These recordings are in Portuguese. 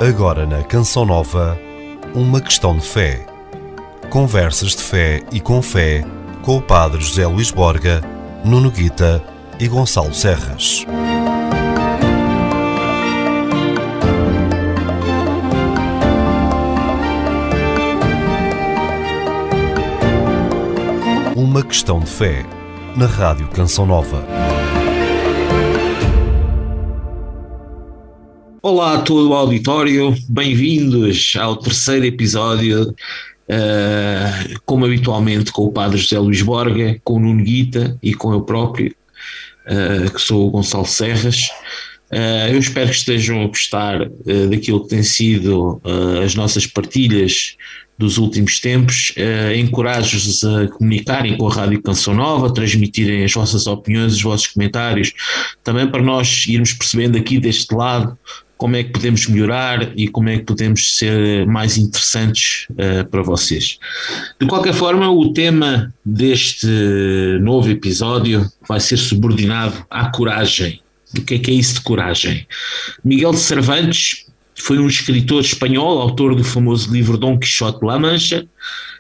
Agora na Canção Nova, uma questão de fé. Conversas de fé e com fé, com o Padre José Luís Borga, Nuno Guita e Gonçalo Serras. Uma questão de fé, na Rádio Canção Nova. Olá a todo o auditório, bem-vindos ao terceiro episódio, como habitualmente com o Padre José Luís Borga, com o Nuno Guita e com eu próprio, que sou o Gonçalo Serras. Eu espero que estejam a gostar daquilo que tem sido as nossas partilhas dos últimos tempos. Encorajo-vos a comunicarem com a Rádio Canção Nova, transmitirem as vossas opiniões, os vossos comentários, também para nós irmos percebendo aqui deste lado como é que podemos melhorar e como é que podemos ser mais interessantes para vocês. De qualquer forma, o tema deste novo episódio vai ser subordinado à coragem. O que é isso de coragem? Miguel de Cervantes foi um escritor espanhol, autor do famoso livro Dom Quixote de La Mancha,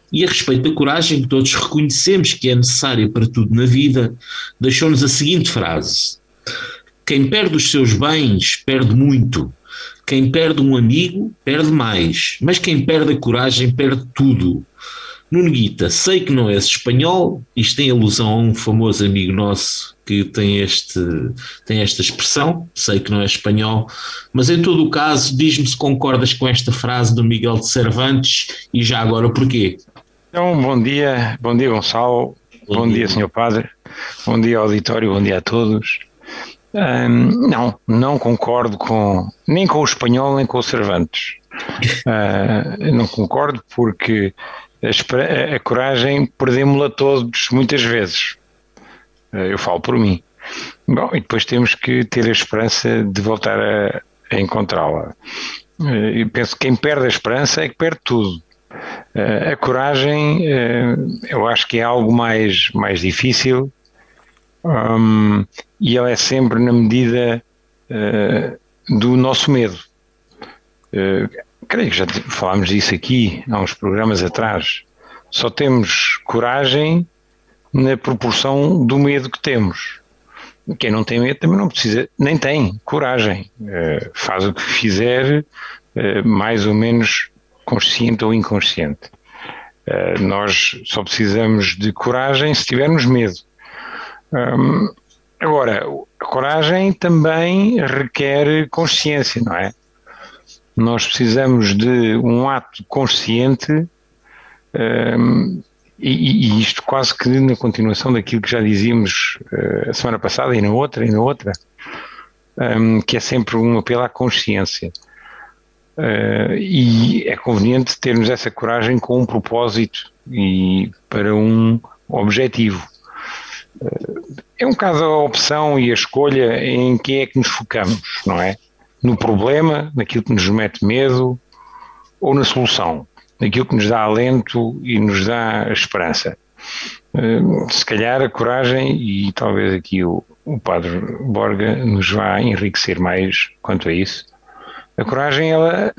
e a respeito da coragem que todos reconhecemos que é necessária para tudo na vida, deixou-nos a seguinte frase: quem perde os seus bens perde muito, quem perde um amigo perde mais, mas quem perde a coragem perde tudo. Nuno Guita, sei que não és espanhol, isto tem alusão a um famoso amigo nosso que tem esta expressão, sei que não é espanhol, mas em todo o caso diz-me se concordas com esta frase do Miguel de Cervantes e já agora porquê. Então, bom dia Gonçalo, bom dia Sr. Padre, bom dia auditório, bom dia a todos. Não concordo nem com o espanhol nem com o Cervantes. Não concordo porque a coragem perdemos-la todos muitas vezes. Eu falo por mim. Bom, e depois temos que ter a esperança de voltar a encontrá-la. Eu penso que quem perde a esperança é que perde tudo. A coragem, eu acho que é algo mais difícil, e ela é sempre na medida do nosso medo. Creio que já falámos disso aqui há uns programas atrás. Só temos coragem na proporção do medo que temos. Quem não tem medo também não precisa, nem tem coragem. Faz o que fizer, mais ou menos consciente ou inconsciente. Nós só precisamos de coragem se tivermos medo. Agora, a coragem também requer consciência, não é? Nós precisamos de um ato consciente, e isto quase que na continuação daquilo que já dizíamos a semana passada e na outra, que é sempre um apelo à consciência. E é conveniente termos essa coragem com um propósito e para um objetivo. É um caso a opção e a escolha em que é que nos focamos, não é? No problema, naquilo que nos mete medo, ou na solução, naquilo que nos dá alento e nos dá esperança. Se calhar a coragem, e talvez aqui o Padre Borga nos vá enriquecer mais quanto a isso, a coragem ela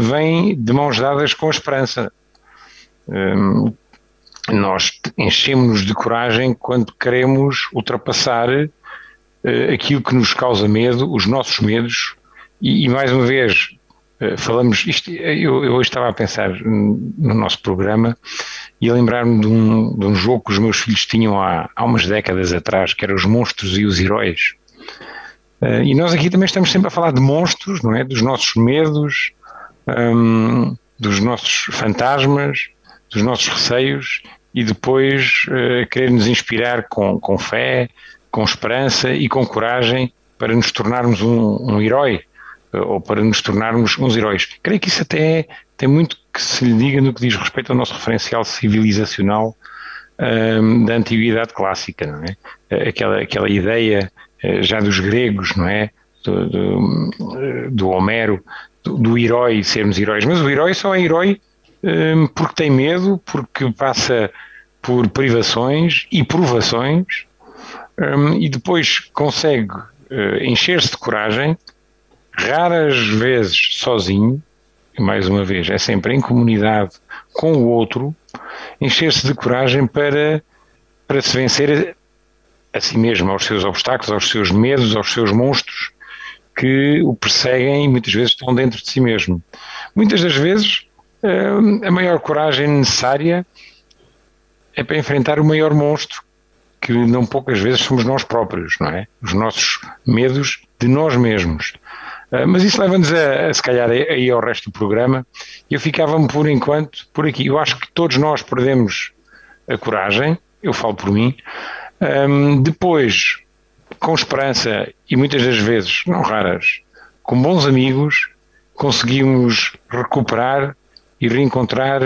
vem de mãos dadas com a esperança. Nós enchemos-nos de coragem quando queremos ultrapassar aquilo que nos causa medo, os nossos medos, e mais uma vez falamos isto. Eu hoje estava a pensar no nosso programa e a lembrar-me de um jogo que os meus filhos tinham há umas décadas atrás, que era os monstros e os heróis. E nós aqui também estamos sempre a falar de monstros, não é? Dos nossos medos, dos nossos fantasmas, dos nossos receios, e depois querer nos inspirar com fé, com esperança e com coragem para nos tornarmos um herói, ou para nos tornarmos uns heróis. Creio que isso até tem muito que se lhe diga no que diz respeito ao nosso referencial civilizacional da antiguidade clássica, não é? Aquela ideia já dos gregos, não é? Do Homero, do herói, sermos heróis. Mas o herói só é herói porque tem medo, porque passa por privações e provações, e depois consegue encher-se de coragem, raras vezes sozinho, e mais uma vez, é sempre em comunidade com o outro, encher-se de coragem para se vencer a si mesmo, aos seus obstáculos, aos seus medos, aos seus monstros que o perseguem e muitas vezes estão dentro de si mesmo. Muitas das vezes, a maior coragem necessária é para enfrentar o maior monstro, que não poucas vezes somos nós próprios, não é? Os nossos medos de nós mesmos. Mas isso leva-nos se calhar aí ao resto do programa, e eu ficava-me por enquanto por aqui. Eu acho que todos nós perdemos a coragem, eu falo por mim, depois, com esperança e muitas das vezes, não raras, com bons amigos, conseguimos recuperar e reencontrar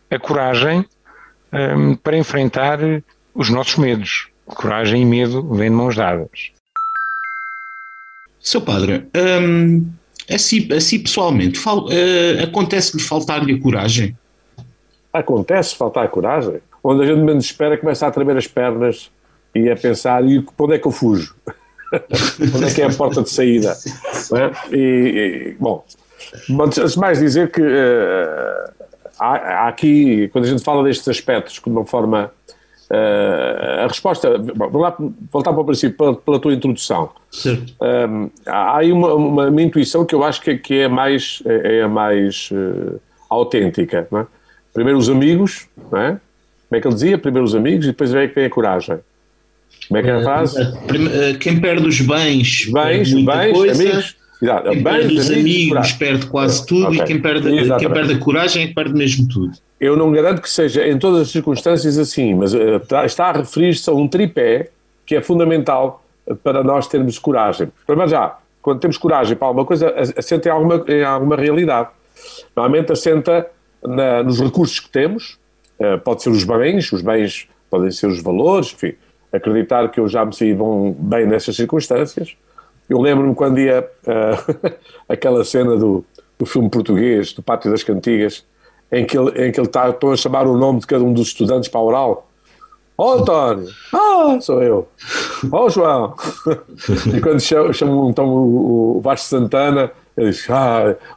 a coragem para enfrentar os nossos medos. Coragem e medo vêm de mãos dadas. Seu padre, assim pessoalmente, acontece-lhe faltar-lhe a coragem? Acontece faltar a coragem? Onde a gente menos espera, começa a tremer as pernas e a pensar, e para onde é que eu fujo? Onde é que é a porta de saída? Não é? Bom, antes de mais dizer que há aqui, quando a gente fala destes aspectos de uma forma... a resposta, vou lá voltar para o princípio, pela tua introdução. Certo. Há aí uma intuição que eu acho que é a mais autêntica. Não é? Primeiro os amigos, não é? Como é que ele dizia? Primeiro os amigos e depois vem a coragem. Como é que é a frase? Quem perde os bens, bens, coisa, amigos. Exato. Quem perde os amigos perde quase tudo, okay. E quem perde a coragem perde mesmo tudo. Eu não garanto que seja em todas as circunstâncias assim, mas está a referir-se a um tripé que é fundamental para nós termos coragem. Primeiro já, quando temos coragem para alguma coisa, assenta em alguma realidade. Normalmente assenta nos recursos que temos, pode ser os bens podem ser os valores, enfim, acreditar que eu já me saí bem nessas circunstâncias. Eu lembro-me quando ia aquela cena do filme português, do Pátio das Cantigas, em que ele estão a chamar o nome de cada um dos estudantes para a oral. António! Sou eu! João! E quando chamam então o Vasco Santana, ele diz,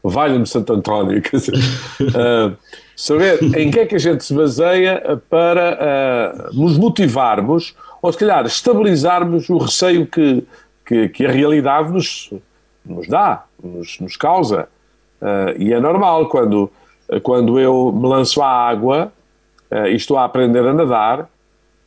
valha-me Santo António! Quer dizer, saber em que é que a gente se baseia para nos motivarmos, ou se calhar estabilizarmos o receio que a realidade nos dá, nos causa. E é normal, quando eu me lanço à água e estou a aprender a nadar,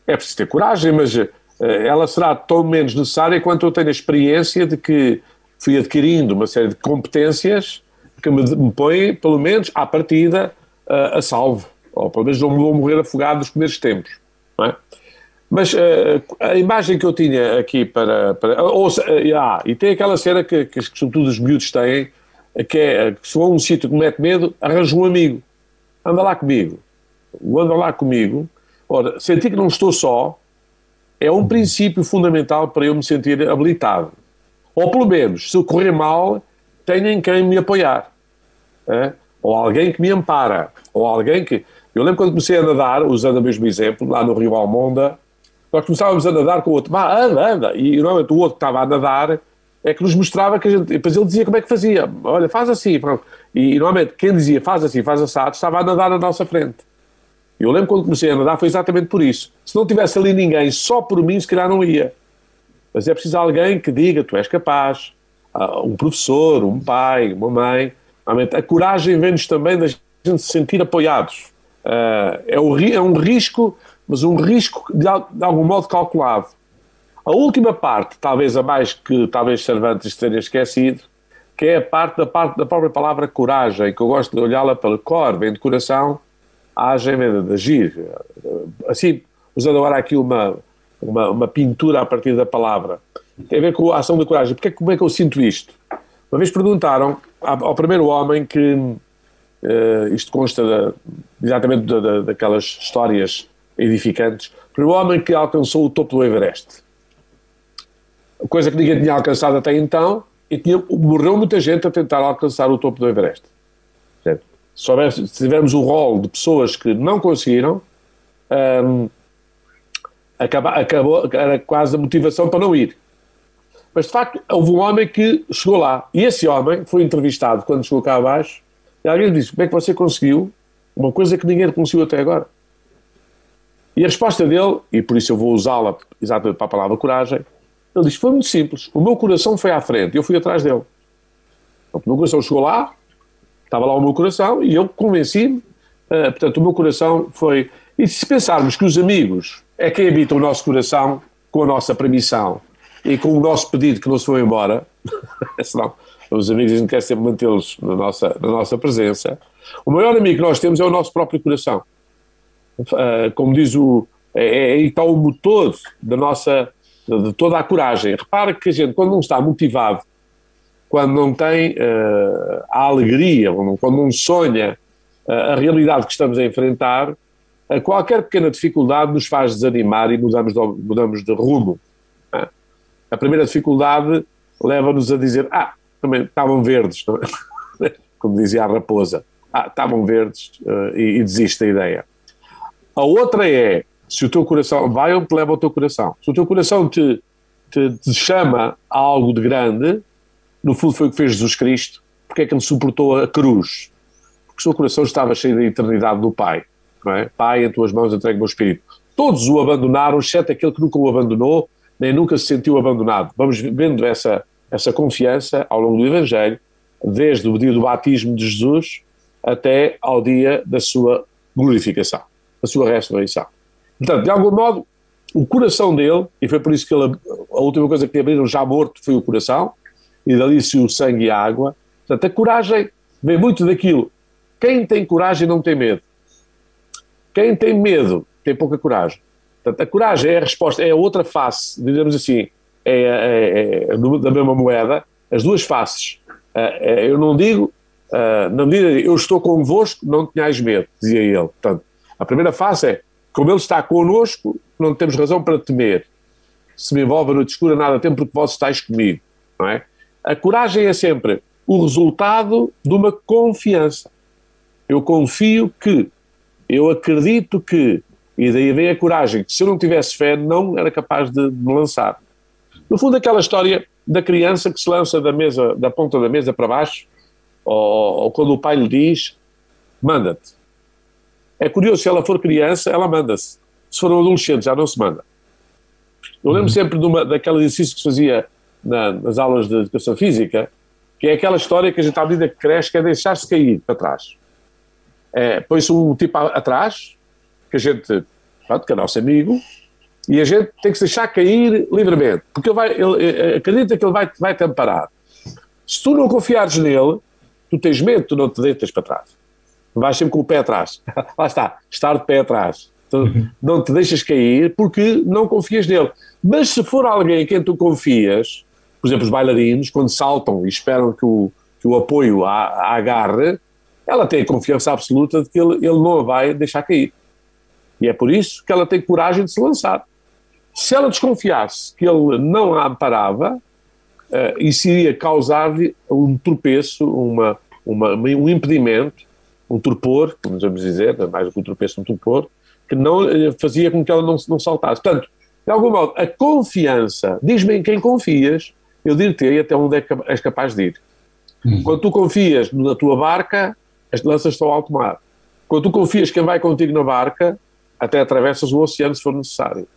é preciso ter coragem, mas ela será tão menos necessária quanto eu tenho a experiência de que fui adquirindo uma série de competências que me põem, pelo menos, à partida, a salvo. Ou pelo menos não vou morrer afogado nos primeiros tempos. Não é? Mas a imagem que eu tinha aqui e tem aquela cena que sobretudo os miúdos têm, que se vão a um sítio que me mete medo, arranjo um amigo. Anda lá comigo. Ora, sentir que não estou só é um princípio fundamental para eu me sentir habilitado. Ou pelo menos, se eu correr mal, tenho em quem me apoiar. Ou alguém que me ampara. Ou alguém que... Eu lembro quando comecei a nadar, usando o mesmo exemplo, lá no Rio Almonda, nós começávamos a nadar com o outro. Anda. E normalmente o outro que estava a nadar é que nos mostrava que a gente... Depois ele dizia como é que fazia. Olha, faz assim. Pronto. E normalmente quem dizia faz assim, faz assado, estava a nadar na nossa frente. Eu lembro quando comecei a nadar foi exatamente por isso. Se não tivesse ali ninguém, só por mim, se calhar não ia. Mas é preciso alguém que diga, tu és capaz. Um professor, um pai, uma mãe. Realmente, a coragem vem-nos também da gente se sentir apoiados. É um risco, mas um risco de algum modo calculado. A última parte, talvez a mais que talvez Cervantes tenha esquecido, que é a parte da própria palavra coragem, que eu gosto de olhá-la pelo cor, vem de coração, agem vem de agir. Assim, usando agora aqui uma pintura a partir da palavra, tem a ver com a ação da coragem. Como é que eu sinto isto? Uma vez perguntaram ao primeiro homem que, isto consta exatamente daquelas histórias edificantes, o primeiro homem que alcançou o topo do Everest. Coisa que ninguém tinha alcançado até então, e morreu muita gente a tentar alcançar o topo do Everest. Se tivermos um rol de pessoas que não conseguiram, acabou, era quase a motivação para não ir. Mas, de facto, houve um homem que chegou lá. E esse homem foi entrevistado quando chegou cá abaixo. E alguém lhe disse, como é que você conseguiu uma coisa que ninguém conseguiu até agora? E a resposta dele, e por isso eu vou usá-la exatamente para a palavra coragem, ele disse, foi muito simples. O meu coração foi à frente e eu fui atrás dele. O meu coração chegou lá, estava lá o meu coração e eu convenci-me. Portanto, o meu coração foi... E se pensarmos que os amigos é quem habita o nosso coração com a nossa permissão e com o nosso pedido que não se foi embora, senão os amigos a gente quer sempre mantê-los na nossa presença, o maior amigo que nós temos é o nosso próprio coração. Como diz aí está o motor de toda a coragem. Repara que a gente, quando não está motivado, quando não tem a alegria, quando não sonha a realidade que estamos a enfrentar, qualquer pequena dificuldade nos faz desanimar e mudamos de rumo. A primeira dificuldade leva-nos a dizer, também estavam verdes, não é? Como dizia a raposa, estavam verdes e desiste da ideia. A outra é, se o teu coração vai onde te leva o teu coração. Se o teu coração te chama a algo de grande, no fundo foi o que fez Jesus Cristo, porque é que ele suportou a cruz? Porque o seu coração estava cheio da eternidade do Pai. Não é? Pai, em tuas mãos entrego o meu espírito. Todos o abandonaram, exceto aquele que nunca o abandonou, nem nunca se sentiu abandonado. Vamos vendo essa confiança ao longo do Evangelho, desde o dia do batismo de Jesus até ao dia da sua glorificação, da sua ressurreição. Portanto, de algum modo, o coração dele, e foi por isso que a última coisa que lhe abriram já morto foi o coração, e dali se o sangue e a água. Portanto, a coragem vem muito daquilo. Quem tem coragem não tem medo. Quem tem medo tem pouca coragem. Portanto, a coragem é a resposta, é a outra face, digamos assim, da mesma moeda, as duas faces. Eu não digo, na medida eu estou convosco, não tenhais medo, dizia ele. Portanto, a primeira face é, como ele está connosco, não temos razão para temer. Se me envolve a noite escura, nada temo porque vós estáis comigo. Não é? A coragem é sempre o resultado de uma confiança. Eu confio que, eu acredito que, e daí vem a coragem, que se eu não tivesse fé, não era capaz de me lançar. No fundo, aquela história da criança que se lança da ponta da mesa para baixo, ou quando o pai lhe diz, manda-te. É curioso, se ela for criança, ela manda-se. Se for um adolescente, já não se manda. Eu lembro sempre daquele exercício que se fazia nas aulas de educação física, que é aquela história que a gente, à medida que cresce, quer deixar-se cair para trás. Põe-se um tipo atrás, que a gente, que é nosso amigo, e a gente tem que se deixar cair livremente, porque ele acredita que ele vai te amparar. Se tu não confiares nele, tu tens medo, tu não te deitas para trás. Vais sempre com o pé atrás. Lá está, estar de pé atrás. Tu não te deixas cair porque não confias nele. Mas se for alguém em quem tu confias, por exemplo, os bailarinos, quando saltam e esperam que o apoio a agarre, ela tem a confiança absoluta de que ele não a vai deixar cair. E é por isso que ela tem coragem de se lançar. Se ela desconfiasse que ele não a amparava, isso iria causar-lhe um tropeço, um impedimento, um torpor, como vamos dizer, mais do que um tropeço, um torpor, que não fazia com que ela não saltasse. Portanto, de algum modo, a confiança, diz-me em quem confias, eu dir-te até onde és capaz de ir. Quando tu confias na tua barca, as lanças estão ao alto mar. Quando tu confias quem vai contigo na barca, até atravessas o oceano se for necessário.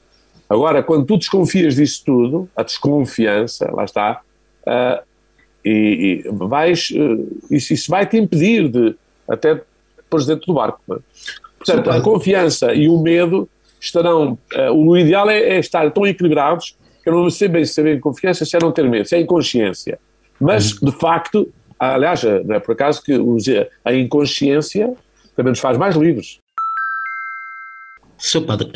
Agora, quando tu desconfias disso tudo, a desconfiança, lá está, isso vai te impedir de até pôr dentro do barco. Não é? Portanto, a confiança e o medo estarão, o ideal é estar tão equilibrados que eu não sei bem se é bem confiança, se é não ter medo, se é inconsciência. Mas, de facto, aliás, não é por acaso que a inconsciência também nos faz mais livres. Sr. Padre,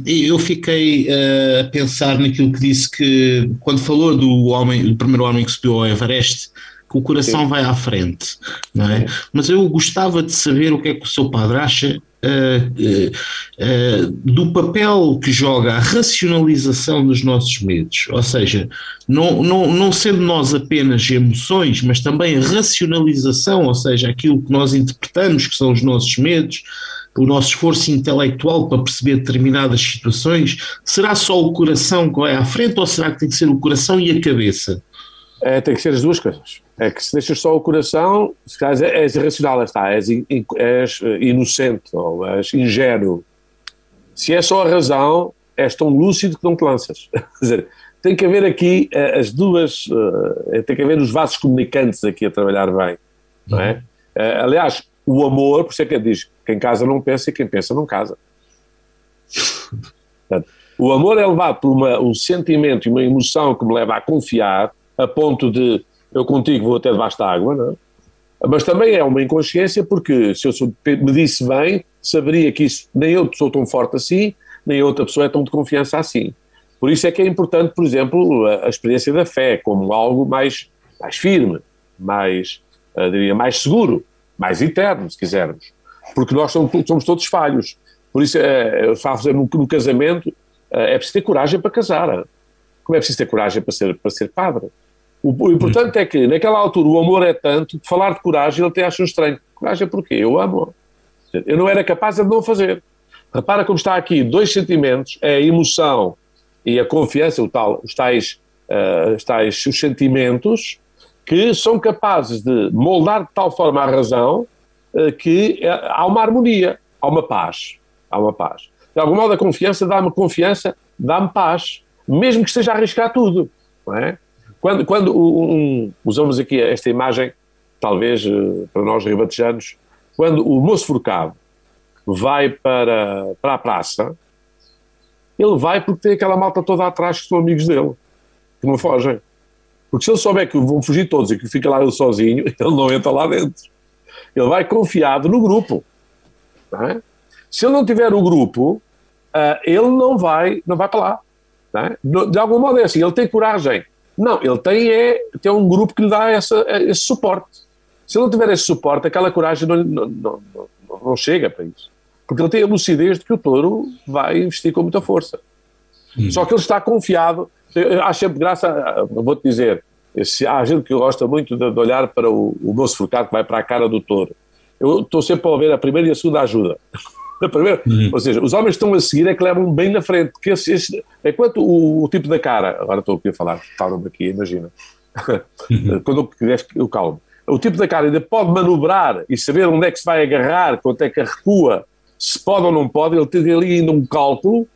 eu fiquei a pensar naquilo que disse, que quando falou do primeiro homem que subiu ao Everest, que o coração Sim. vai à frente, não é? Mas eu gostava de saber o que é que o Sr. Padre acha do papel que joga a racionalização dos nossos medos, ou seja, não sendo nós apenas emoções, mas também a racionalização, ou seja, aquilo que nós interpretamos que são os nossos medos, o nosso esforço intelectual para perceber determinadas situações? Será só o coração que vai à frente ou será que tem que ser o coração e a cabeça? Tem que ser as duas coisas. É que se deixas só o coração, se calhar és irracional, és inocente ou és ingênuo. Se é só a razão, és tão lúcido que não te lanças. Quer dizer, tem que haver aqui as duas, tem que haver os vasos comunicantes aqui a trabalhar bem, não é? Aliás, o amor, por isso é que diz, quem casa não pensa e quem pensa não casa. Portanto, o amor é levado por um sentimento e uma emoção que me leva a confiar, a ponto de eu contigo vou até debaixo da água, não é? Mas também é uma inconsciência porque se eu me disse bem, saberia que isso, nem eu sou tão forte assim, nem a outra pessoa é tão de confiança assim. Por isso é que é importante, por exemplo, a experiência da fé como algo mais firme, diria, mais seguro, mais eterno, se quisermos. Porque nós somos todos falhos. Por isso, no casamento, é preciso ter coragem para casar. Como é preciso ter coragem para ser padre? O importante é que, naquela altura, o amor é tanto que falar de coragem ele até acha estranho. Coragem porquê? Eu amo. Eu não era capaz de não fazer. Repara como está aqui, dois sentimentos, é a emoção e a confiança, os tais os sentimentos que são capazes de moldar de tal forma a razão que há uma harmonia, há uma paz. De algum modo a confiança dá-me paz, mesmo que esteja a arriscar tudo, não é? Quando usamos aqui esta imagem, talvez para nós ribatejanos, quando o moço Furcado vai para a praça, ele vai porque tem aquela malta toda atrás que são amigos dele, que não fogem. Porque se ele souber que vão fugir todos e que fica lá ele sozinho, ele não entra lá dentro. Ele vai confiado no grupo. Não é? Se ele não tiver o grupo, ele não vai para lá. Não é? De algum modo é assim, ele tem coragem. Não, ele tem um grupo que lhe dá esse suporte. Se ele não tiver esse suporte, aquela coragem não chega para isso. Porque ele tem a lucidez de que o touro vai investir com muita força. Só que ele está confiado. Há sempre graça, vou-te dizer, há gente que gosta muito de olhar para o moço Furcado que vai para a cara do touro. Eu estou sempre a ver a primeira e a segunda ajuda. A primeira, ou seja, os homens que estão a seguir é que levam bem na frente, porque enquanto o tipo da cara, agora estou aqui a falar, calma aqui, imagina, quando eu calmo, o tipo da cara ainda pode manobrar e saber onde é que se vai agarrar, quanto é que recua, se pode ou não pode, ele tem ali ainda um cálculo.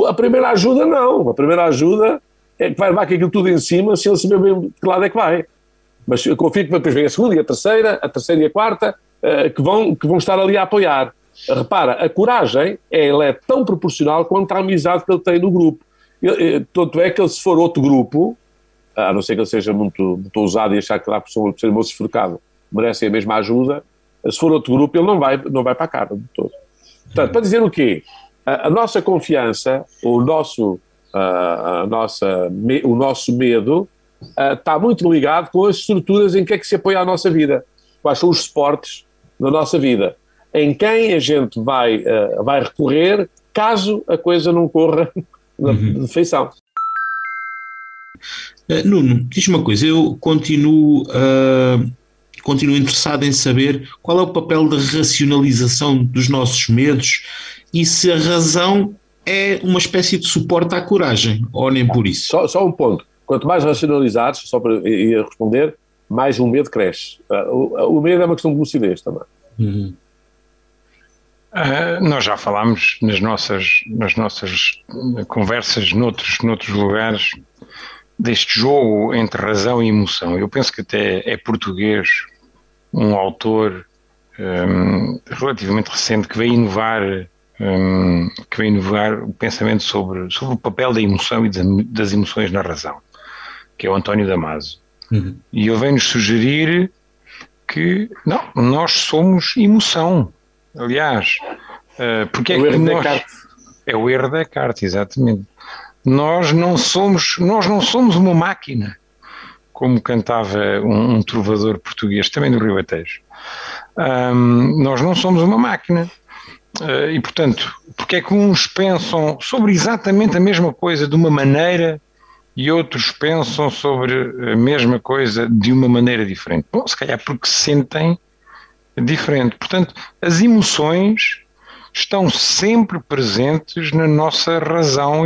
A primeira ajuda não, a primeira ajuda é que vai levar aquilo tudo em cima, se ele saber bem de que lado é que vai. Mas eu confio que depois vem a segunda e a terceira e a quarta, que vão estar ali a apoiar. Repara, a coragem ela é tão proporcional quanto a amizade que ele tem no grupo. Tanto é que ele, se for outro grupo, a não ser que ele seja muito ousado e achar que lá por ser moço Furcado merece a mesma ajuda, se for outro grupo ele não vai para a cara de todo. Portanto, para dizer o quê? A nossa confiança, o nosso medo está muito ligado com as estruturas em que é que se apoia a nossa vida. Quais são os suportes da nossa vida? Em quem a gente vai recorrer caso a coisa não corra na perfeição. Nuno, diz uma coisa, eu continuo interessado em saber qual é o papel da racionalização dos nossos medos e se a razão é uma espécie de suporte à coragem, ou nem por isso. Só um ponto, quanto mais racionalizados, só para ir responder, mais o medo cresce. O medo é uma questão de lucidez também. Nós já falámos nas nossas conversas noutros lugares deste jogo entre razão e emoção. Eu penso que até é português um autor relativamente recente que veio inovar o pensamento sobre o papel da emoção e das emoções na razão, que é o António Damasio. E ele vem-nos sugerir que não, nós somos emoção. Aliás, porque é que nós... É o erro da Descartes, exatamente. Nós não somos uma máquina, como cantava um trovador português, também do Ribatejo. Nós não somos uma máquina. E, portanto, porque é que uns pensam sobre exatamente a mesma coisa de uma maneira e outros pensam sobre a mesma coisa de uma maneira diferente? Bom, se calhar porque se sentem diferente. Portanto, as emoções estão sempre presentes na nossa razão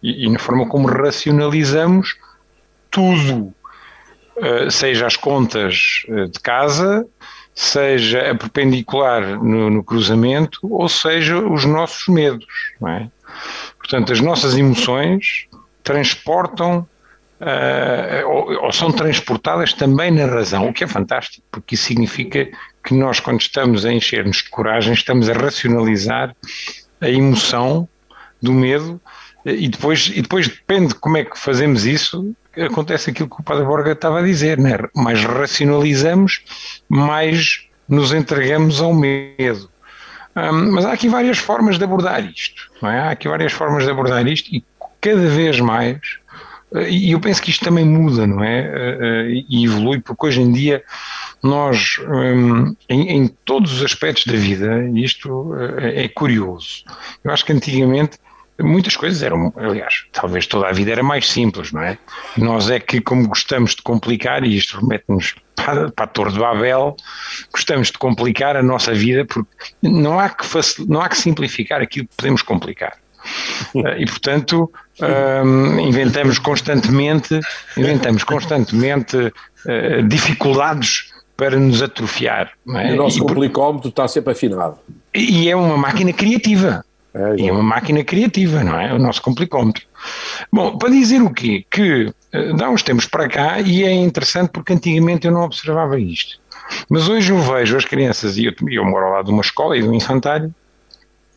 e na forma como racionalizamos tudo, seja as contas de casa, seja a perpendicular no cruzamento, ou seja os nossos medos, não é? Portanto, as nossas emoções transportam ou são transportadas também na razão, o que é fantástico, porque isso significa que nós, quando estamos a encher-nos de coragem, estamos a racionalizar a emoção do medo, e depois depende de como é que fazemos isso, acontece aquilo que o Padre Borga estava a dizer, né? Mais racionalizamos, mais nos entregamos ao medo. Mas há aqui várias formas de abordar isto, não é? Há aqui várias formas de abordar isto, e cada vez mais, e eu penso que isto também muda, não é? E evolui, porque hoje em dia nós, em todos os aspectos da vida, isto é curioso. Eu acho que antigamente muitas coisas eram, aliás, talvez toda a vida era mais simples, não é? Nós é que, como gostamos de complicar, e isto remete-nos para a Torre de Babel, gostamos de complicar a nossa vida, porque não há que simplificar aquilo que podemos complicar. E, portanto, inventamos constantemente dificuldades para nos atrofiar. Não é? E o nosso complicómetro está sempre afinado. E é uma máquina criativa. É uma máquina criativa, não é? O nosso complicómetro. Bom, para dizer o quê? Que dá uns tempos para cá, e é interessante porque antigamente eu não observava isto, mas hoje eu vejo as crianças, e eu moro ao lado de uma escola e de um infantário,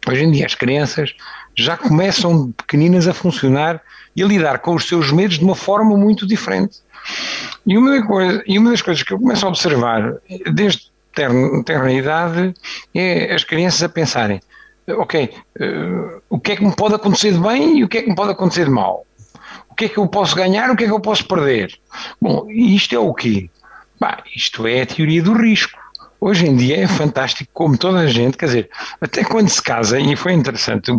hoje em dia as crianças já começam de pequeninas a funcionar e a lidar com os seus medos de uma forma muito diferente. E uma das coisas que eu começo a observar desde terna idade é as crianças a pensarem: ok, o que é que me pode acontecer de bem e o que é que me pode acontecer de mal? O que é que eu posso ganhar, o que é que eu posso perder? Bom, isto é o quê? Isto é a teoria do risco. Hoje em dia é fantástico como toda a gente, quer dizer, até quando se casa, e foi interessante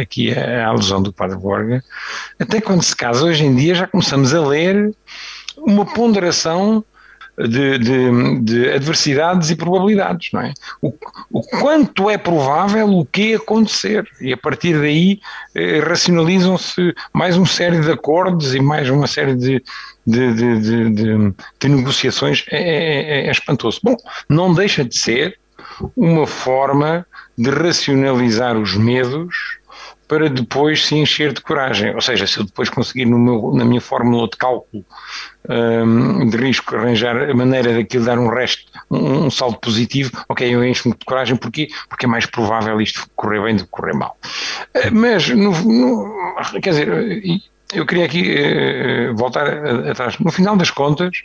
aqui a alusão do Padre Borga, até quando se casa hoje em dia já começamos a ler uma ponderação de adversidades e probabilidades, não é? O quanto é provável o que acontecer, e a partir daí racionalizam-se mais uma série de acordos e mais uma série de negociações. É espantoso. Bom, não deixa de ser uma forma de racionalizar os medos para depois se encher de coragem. Ou seja, se eu depois conseguir na minha fórmula de cálculo de risco arranjar a maneira daquilo dar um saldo positivo, ok, eu encho-me de coragem. Porquê? Porque é mais provável isto correr bem do que correr mal. Mas, quer dizer, eu queria aqui voltar atrás. No final das contas,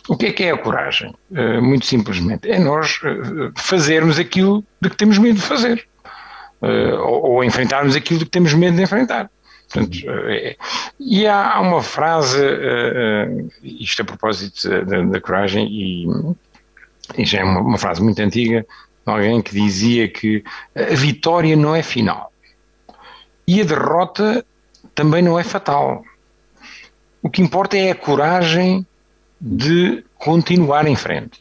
o que é a coragem? Muito simplesmente, é nós fazermos aquilo de que temos medo de fazer. Ou enfrentarmos aquilo de que temos medo de enfrentar. Portanto, e há uma frase, isto a propósito da coragem, e já é uma frase muito antiga, de alguém que dizia que a vitória não é final e a derrota também não é fatal. O que importa é a coragem de continuar em frente.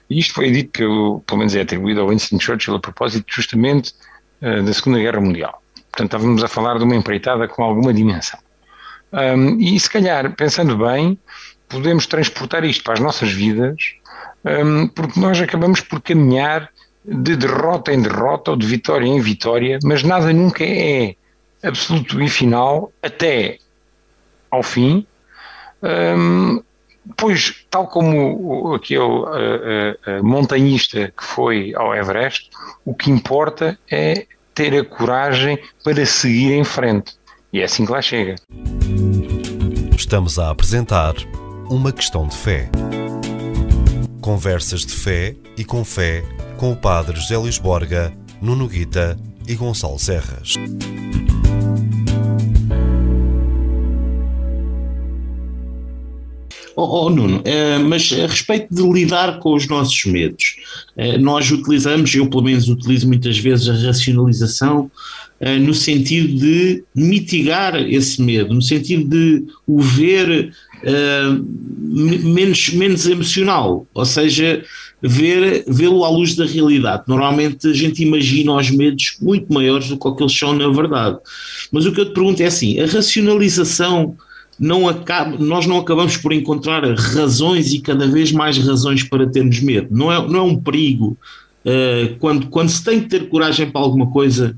E isto foi dito, pelo menos é atribuído ao Winston Churchill a propósito justamente da Segunda Guerra Mundial. Portanto, estávamos a falar de uma empreitada com alguma dimensão. E se calhar, pensando bem, podemos transportar isto para as nossas vidas, porque nós acabamos por caminhar de derrota em derrota ou de vitória em vitória, mas nada nunca é absoluto e final até ao fim. Pois, tal como aquele montanhista que foi ao Everest, o que importa é ter a coragem para seguir em frente. E é assim que lá chega. Estamos a apresentar Uma Questão de Fé. Conversas de fé e com fé com o Padre José Luís Borga, Nuno Guita e Gonçalo Serras. Nuno, mas a respeito de lidar com os nossos medos, nós utilizamos, eu pelo menos utilizo muitas vezes a racionalização no sentido de mitigar esse medo, no sentido de o ver menos emocional, ou seja, vê-lo à luz da realidade. Normalmente a gente imagina os medos muito maiores do que aqueles são na verdade. Mas o que eu te pergunto é assim, a racionalização nós não acabamos por encontrar razões e cada vez mais razões para termos medo. Não é um perigo. Quando se tem que ter coragem para alguma coisa,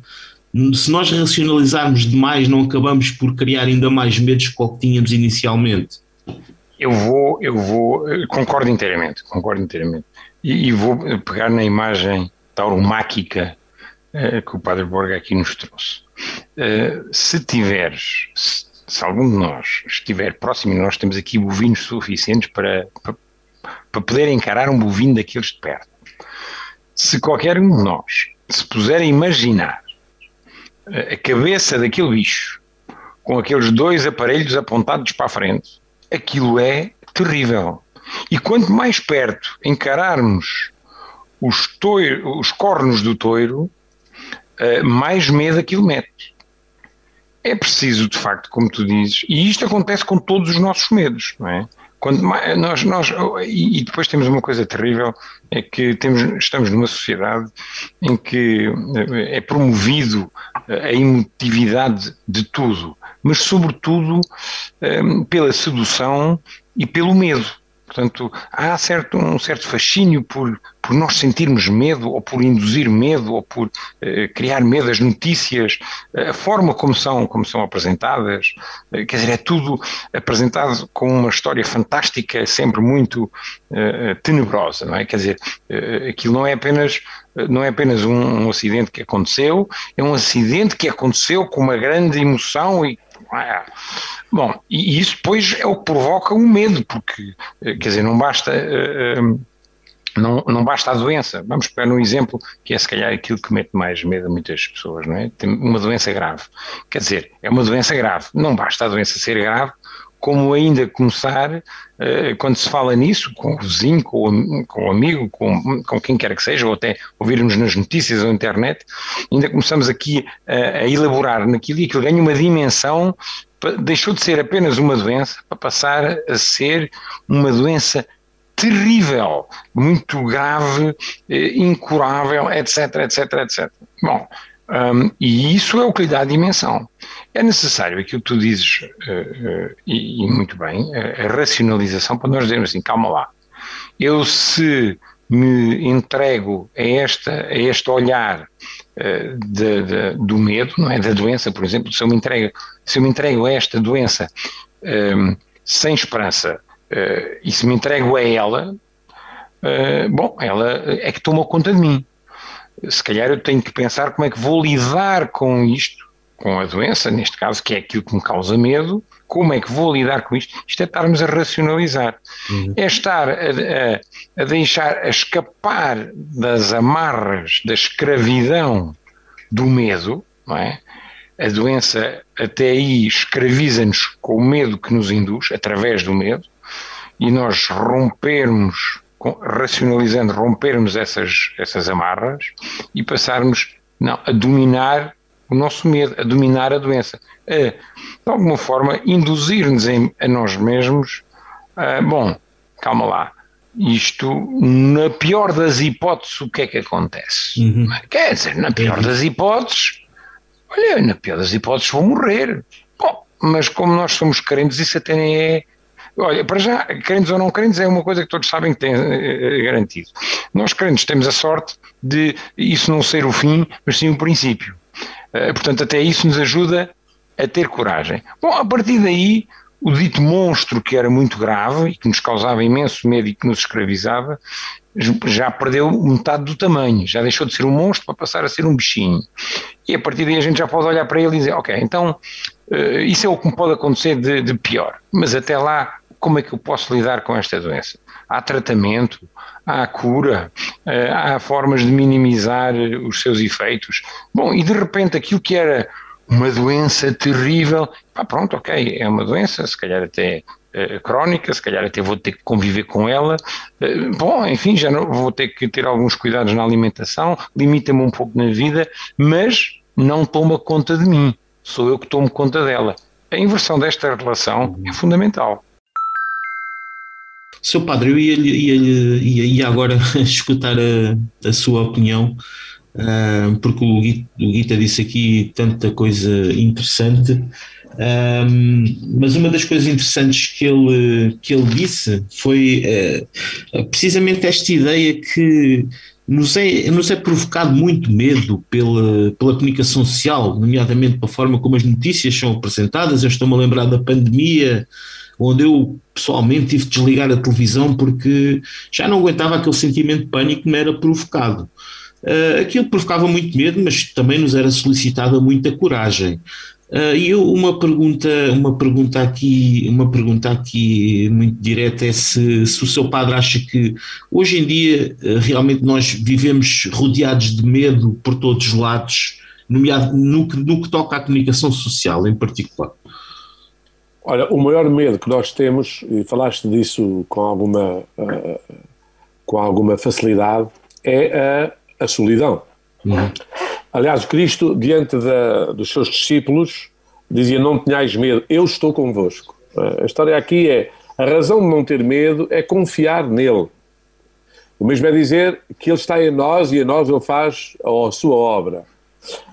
se nós racionalizarmos demais, não acabamos por criar ainda mais medos do que o que tínhamos inicialmente. Concordo inteiramente. E vou pegar na imagem tauromáquica que o Padre Borga aqui nos trouxe. Se algum de nós estiver próximo, nós temos aqui bovinos suficientes para poder encarar um bovino daqueles de perto. Se qualquer um de nós se puser a imaginar a cabeça daquele bicho com aqueles 2 aparelhos apontados para a frente, aquilo é terrível. E quanto mais perto encararmos os cornos do touro, mais medo aquilo mete. É preciso, de facto, como tu dizes, e isto acontece com todos os nossos medos, não é? E depois temos uma coisa terrível, é que estamos numa sociedade em que é promovido a emotividade de tudo, mas sobretudo pela sedução e pelo medo. Portanto, há um certo fascínio por nós sentirmos medo, ou por induzir medo, ou por criar medo. As notícias, a forma como são apresentadas, quer dizer, é tudo apresentado com uma história fantástica, sempre muito tenebrosa, não é? Quer dizer, aquilo não é apenas um acidente que aconteceu, é um acidente que aconteceu com uma grande emoção e bom, e isso depois é o que provoca o medo, porque, quer dizer, não basta a doença. Vamos pegar um exemplo que é se calhar aquilo que mete mais medo a muitas pessoas, não é? Tem uma doença grave. Quer dizer, é uma doença grave. Não basta a doença ser grave, como ainda começar, quando se fala nisso, com o vizinho, com o amigo, com quem quer que seja, ou até ouvirmos nas notícias ou na internet, ainda começamos aqui a elaborar naquilo e aquilo ganha uma dimensão, deixou de ser apenas uma doença para passar a ser uma doença terrível, muito grave, incurável, etc, etc, etc. Bom, e isso é o que lhe dá a dimensão. É necessário aquilo que tu dizes, e muito bem, a racionalização, para nós dizermos assim, calma lá, eu se me entrego a este olhar do medo, não é, da doença, por exemplo, se eu me entrego a esta doença sem esperança, e se me entrego a ela, bom, ela é que toma conta de mim. Se calhar eu tenho que pensar como é que vou lidar com isto, com a doença, neste caso, que é aquilo que me causa medo, como é que vou lidar com isto? Isto é estarmos a racionalizar. É estar a deixar a escapar das amarras da escravidão do medo, não é? A doença até aí escraviza-nos com o medo que nos induz, através do medo, e nós racionalizando, rompermos essas amarras e passarmos a dominar o nosso medo, a dominar a doença, de alguma forma induzir-nos a nós mesmos, bom, calma lá, isto, na pior das hipóteses, o que é que acontece? Quer dizer, na pior das hipóteses, vou morrer. Bom, mas como nós somos crentes, isso até nem é. Olha, para já, crentes ou não crentes, é uma coisa que todos sabem que tem garantido. Nós crentes temos a sorte de isso não ser o fim, mas sim o princípio. Portanto, até isso nos ajuda a ter coragem. Bom, a partir daí, o dito monstro, que era muito grave e que nos causava imenso medo e que nos escravizava, já perdeu metade do tamanho, já deixou de ser um monstro para passar a ser um bichinho. E a partir daí a gente já pode olhar para ele e dizer, ok, então isso é o que me pode acontecer de pior, mas até lá, como é que eu posso lidar com esta doença? Há tratamento, há cura, há formas de minimizar os seus efeitos. Bom, e de repente aquilo que era uma doença terrível, pronto, ok, é uma doença, se calhar até crónica, se calhar até vou ter que conviver com ela, bom, enfim, já não, vou ter que ter alguns cuidados na alimentação, limita-me um pouco na vida, mas não toma conta de mim, sou eu que tomo conta dela. A inversão desta relação é fundamental. Seu Padre, eu ia agora escutar a sua opinião, porque o Guita disse aqui tanta coisa interessante, mas uma das coisas interessantes que ele disse foi precisamente esta ideia que nos é provocado muito medo pela comunicação social, nomeadamente pela forma como as notícias são apresentadas. Eu estou-me a lembrar da pandemia, onde eu pessoalmente tive de desligar a televisão porque já não aguentava aquele sentimento de pânico que me era provocado. Aquilo provocava muito medo, mas também nos era solicitada muita coragem. E eu, uma pergunta aqui muito direta é se o seu padre acha que hoje em dia realmente nós vivemos rodeados de medo por todos os lados, no que toca à comunicação social em particular. Olha, o maior medo que nós temos, e falaste disso com alguma facilidade, é a solidão. Aliás, Cristo, diante dos seus discípulos, dizia: não tenhais medo, eu estou convosco. A história aqui é, a razão de não ter medo é confiar nele. O mesmo é dizer que ele está em nós e em nós ele faz a sua obra.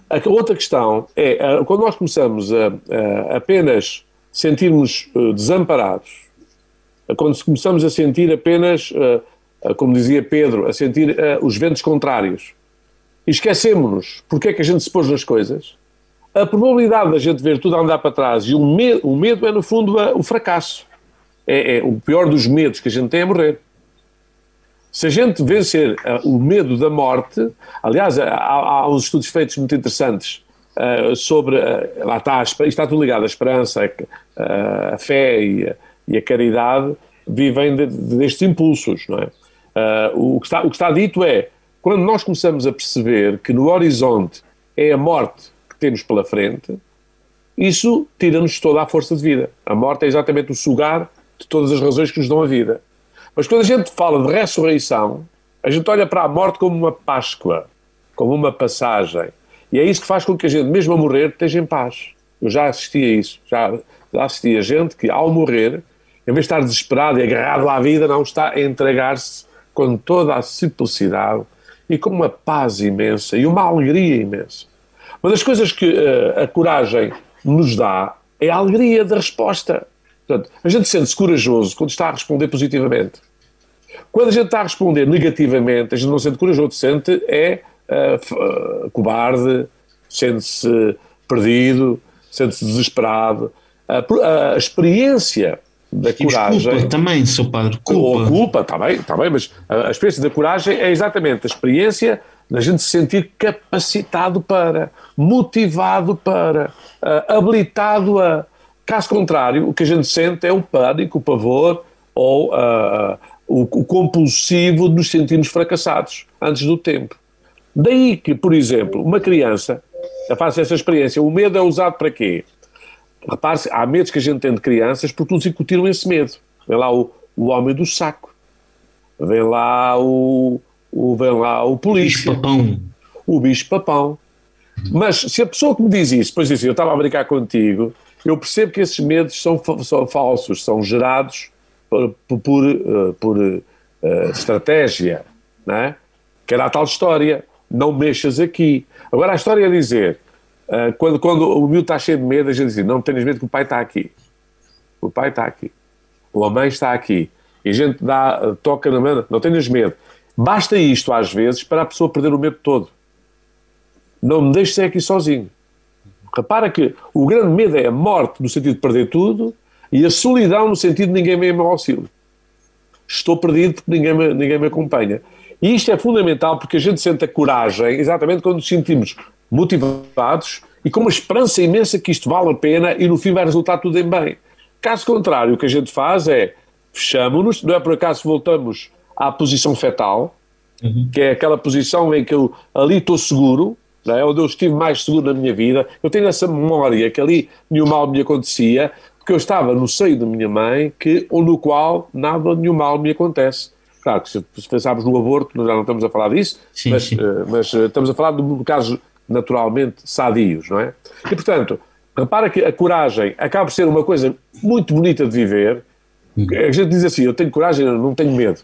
A outra questão é, quando nós começamos a apenas sentirmos desamparados, quando começamos a sentir apenas, como dizia Pedro, a sentir os ventos contrários, e esquecemos porque é que a gente se pôs nas coisas, a probabilidade da gente ver tudo a andar para trás, e o medo é no fundo o fracasso. É o pior dos medos que a gente tem é morrer. Se a gente vencer o medo da morte, aliás, há uns estudos feitos muito interessantes sobre, lá está tudo ligado, a esperança, a fé e a caridade vivem destes impulsos, não é? O que está dito é, quando nós começamos a perceber que no horizonte é a morte que temos pela frente, isso tira-nos toda a força de vida. A morte é exatamente o sugar de todas as razões que nos dão a vida. Mas quando a gente fala de ressurreição, a gente olha para a morte como uma Páscoa, como uma passagem. E é isso que faz com que a gente, mesmo a morrer, esteja em paz. Eu já assisti a isso. Já assisti a gente que, ao morrer, em vez de estar desesperado e agarrado à vida, não, está a entregar-se com toda a simplicidade e com uma paz imensa e uma alegria imensa. Uma das coisas que a coragem nos dá é a alegria da resposta. Portanto, a gente sente-se corajoso quando está a responder positivamente. Quando a gente está a responder negativamente, a gente não sente corajoso, sente cobarde, sente-se perdido, sente-se desesperado. A experiência da coragem... Culpa também, Sr. Padre, culpa, está bem, mas a experiência da coragem é exatamente a experiência da gente se sentir capacitado para, motivado para, habilitado a... Caso contrário, o que a gente sente é o pânico, o pavor ou o compulsivo de nos sentirmos fracassados antes do tempo. Daí que, por exemplo, uma criança faça essa experiência. O medo é usado para quê? Repare-se, há medos que a gente tem de crianças porque nos incutiram esse medo. Vem lá o homem do saco. Vem lá o polícia. O bicho-papão. Mas se a pessoa que me diz isso, depois diz assim, eu estava a brincar contigo, eu percebo que esses medos são falsos, são gerados por estratégia, não é? Que era a tal história, não mexas aqui. Agora a história é dizer, quando o miúdo está cheio de medo, a gente diz, não tenhas medo que o pai está aqui. O pai está aqui. Ou a mãe está aqui. E a gente toca na mão, não tenhas medo. Basta isto às vezes para a pessoa perder o medo todo. Não me deixes ser aqui sozinho. Repara que o grande medo é a morte no sentido de perder tudo e a solidão no sentido de ninguém me dá meu auxílio. Estou perdido porque ninguém me acompanha. E isto é fundamental porque a gente sente a coragem exatamente quando nos sentimos motivados e com uma esperança imensa que isto vale a pena e no fim vai resultar tudo em bem. Caso contrário, o que a gente faz é fechamos-nos, não é por acaso voltamos à posição fetal, que é aquela posição em que eu ali estou seguro, não é? Onde eu estive mais seguro na minha vida. Eu tenho essa memória que ali nenhum mal me acontecia, porque eu estava no seio da minha mãe, no qual nenhum mal me acontece. Claro que se pensarmos no aborto, nós já não estamos a falar disso, sim. Mas estamos a falar de casos naturalmente sadios, não é? E portanto, repara que a coragem acaba por ser uma coisa muito bonita de viver A gente diz assim, eu tenho coragem, eu não tenho medo.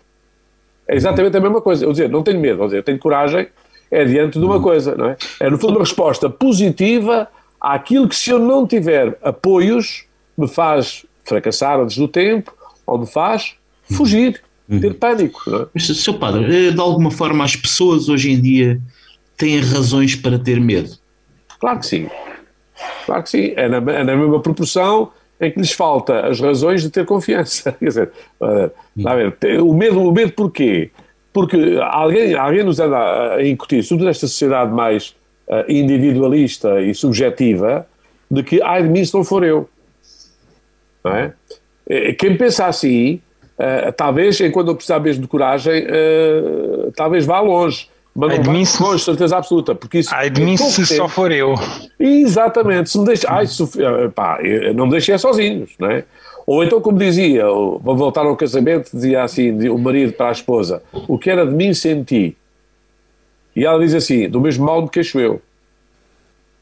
É exatamente a mesma coisa. Eu dizer, não tenho medo, eu tenho coragem, é diante de uma coisa, não é? É, no fundo, uma resposta positiva àquilo que, se eu não tiver apoios, me faz fracassar antes do tempo, ou me faz fugir, ter pânico. Não é? Mas, Sr. Padre, de alguma forma as pessoas hoje em dia têm razões para ter medo? Claro que sim. Claro que sim. É na mesma proporção em que lhes falta as razões de ter confiança. Quer dizer, a ver, o medo porquê? Porque alguém nos anda a incutir, sobretudo nesta sociedade mais individualista e subjetiva, de que, ai de mim se não for eu. Não é? Quem pensa assim, talvez, enquanto eu precisar mesmo de coragem, talvez vá longe. Mas não vai longe, certeza absoluta. Porque isso ai de mim se só for eu. Exatamente. Se me deixa, não me deixem sozinhos, não é? Ou então, como dizia, vou voltar ao casamento, dizia assim, o marido para a esposa, o que era de mim sem ti. E ela diz assim, do mesmo mal me queixo eu.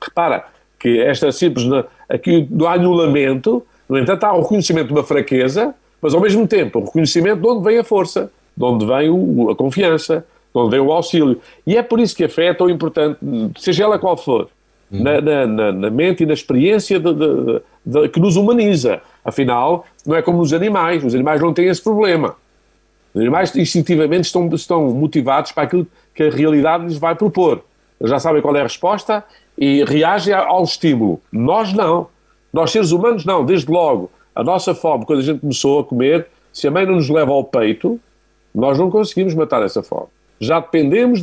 Repara, que esta simples, aqui não há anulamento, no entanto há o reconhecimento de uma fraqueza, mas ao mesmo tempo o reconhecimento de onde vem a força, de onde vem a confiança, de onde vem o auxílio. E é por isso que a fé é tão importante, seja ela qual for, na mente e na experiência que nos humaniza. Afinal, não é como os animais não têm esse problema. Os animais instintivamente estão motivados para aquilo que a realidade lhes vai propor. Eles já sabem qual é a resposta e reagem ao estímulo. Nós não. Nós, seres humanos, não. Desde logo, a nossa fome, quando a gente começou a comer, se a mãe não nos leva ao peito, nós não conseguimos matar essa fome. Já dependemos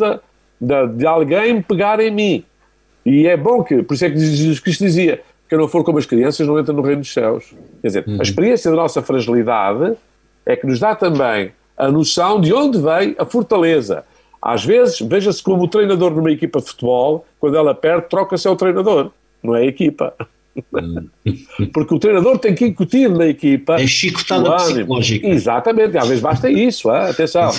de alguém pegar em mim. E é bom que, por isso é que Jesus Cristo dizia, que eu não for como as crianças, não entra no reino dos céus. Quer dizer, a experiência da nossa fragilidade é que nos dá também a noção de onde vem a fortaleza. Às vezes, veja-se como o treinador numa equipa de futebol, quando ela perde, troca-se ao treinador, não é a equipa. Porque o treinador tem que incutir na equipa... É chicotada psicológica. Exatamente, às vezes basta isso, atenção.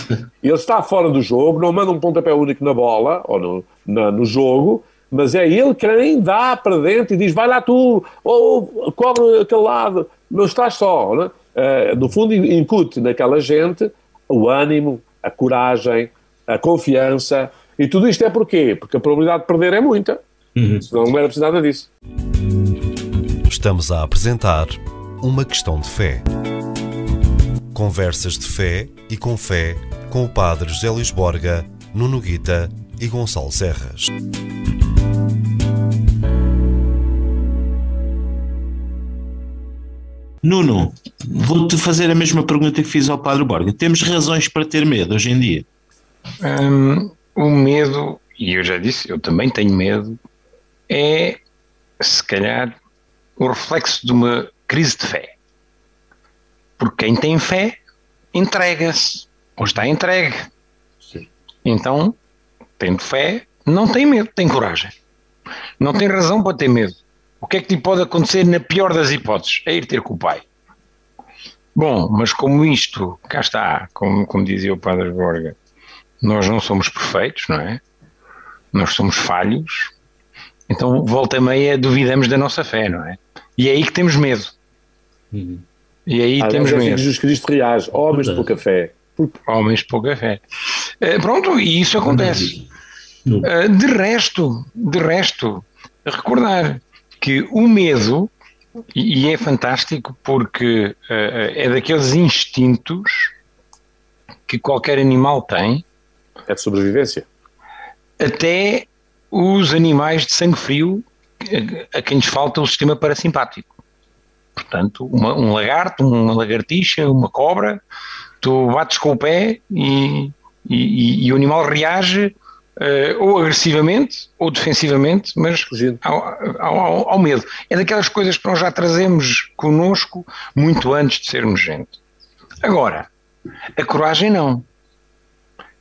Ele está fora do jogo, não manda um pontapé único na bola, ou no jogo, mas é ele quem dá para dentro e diz, vai lá tu, ou cobre aquele lado, não estás só. Não é? No fundo, incute naquela gente o ânimo, a coragem, a confiança, e tudo isto é porquê? Porque a probabilidade de perder é muita, senão não era preciso nada disso. Estamos a apresentar Uma Questão de Fé. Conversas de fé e com fé com o Padre José Luís Borga, Nuno Guita e Gonçalo Serras. Nuno, vou-te fazer a mesma pergunta que fiz ao Padre Borga. Temos razões para ter medo hoje em dia? O medo, e eu já disse, eu também tenho medo, é, se calhar, o reflexo de uma crise de fé. Porque quem tem fé, entrega-se, ou está entregue. Sim. Então, tendo fé, não tem medo, tem coragem. Não tem razão para ter medo. O que é que lhe pode acontecer na pior das hipóteses? É ir ter com o pai. Bom, mas como isto, cá está, como dizia o Padre Borga, nós não somos perfeitos, não é? Nós somos falhos, então volta e meia duvidamos da nossa fé, não é? E é aí que temos medo. E aí temos medo. Jesus Cristo reage, homens de pouca fé. Homens de pouca fé. Pronto, e isso acontece. De resto, recordar que o medo, e é fantástico porque é daqueles instintos que qualquer animal tem. É de sobrevivência. Até os animais de sangue frio, a quem lhes falta o sistema parasimpático. Portanto, um lagarto, uma lagartixa, uma cobra, tu bates com o pé e o animal reage ou agressivamente ou defensivamente, mas ao medo. É daquelas coisas que nós já trazemos connosco muito antes de sermos gente. Agora, a coragem não.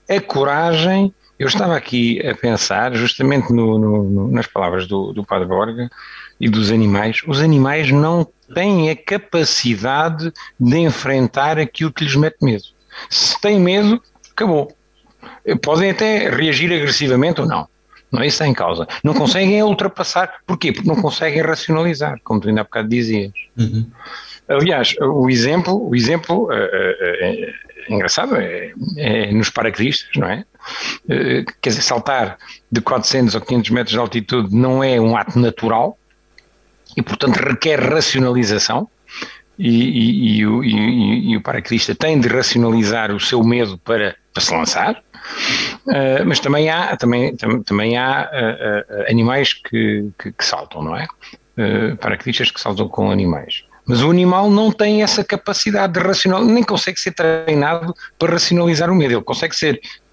A coragem, eu estava aqui a pensar justamente nas palavras do Padre Borga e dos animais. Os animais não têm a capacidade de enfrentar aquilo que lhes mete medo. Se têm medo, acabou. Podem até reagir agressivamente ou não. Não é isso que está em causa. Não conseguem ultrapassar. Porquê? Porque não conseguem racionalizar, como tu ainda há bocado dizias. Aliás, o exemplo é engraçado, é nos paraquedistas, não é? Quer dizer, saltar de 400 ou 500 metros de altitude não é um ato natural e, portanto, requer racionalização. E o paraquedista tem de racionalizar o seu medo para se lançar, mas também há animais que saltam, não é? Paraquedistas que saltam com animais. Mas o animal não tem essa capacidade de racionalizar, nem consegue ser treinado para racionalizar o medo. Ele